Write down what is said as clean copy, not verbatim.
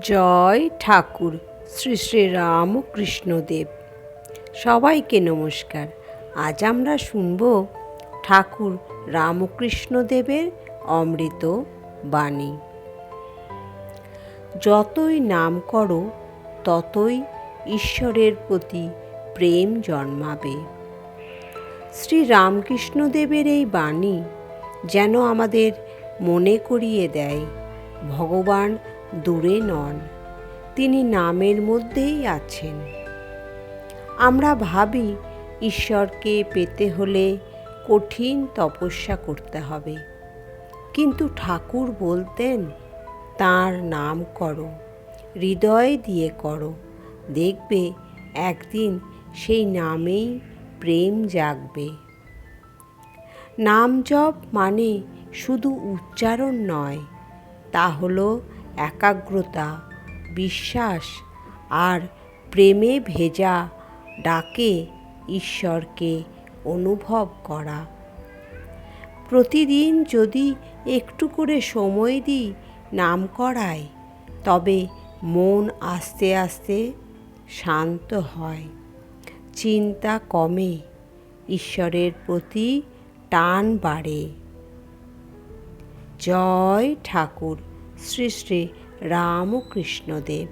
জয় ঠাকুর শ্রী শ্রী রামকৃষ্ণদেব। সবাইকে নমস্কার। আজ আমরা শুনব ঠাকুর রামকৃষ্ণদেবের অমৃত বাণী। যতই নাম করো ততই ঈশ্বরের প্রতি প্রেম জন্মাবে। শ্রী রামকৃষ্ণদেবের এই বাণী যেন আমাদের মনে করিয়ে দেয় ভগবান দূরে নন, তিনি নামের মধ্যেই আছেন। আমরা ভাবি ঈশ্বরকে পেতে হলে কঠিন তপস্যা করতে হবে, কিন্তু ঠাকুর বলতেন তাঁর নাম করো, হৃদয় দিয়ে করো, দেখবে একদিন সেই নামেই প্রেম জাগবে। নাম জপ মানে শুধু উচ্চারণ নয়, তা হলো একাগ্রতা, বিশ্বাস আর প্রেমে ভেজা ডাকে ঈশ্বরকে অনুভব করা। প্রতিদিন যদি একটু করে সময় দিই নাম করায়, তবে মন আস্তে আস্তে শান্ত হয়, চিন্তা কমে, ঈশ্বরের প্রতি টান বাড়ে। জয় ঠাকুর শ্রী শ্রী রামকৃষ্ণদেব।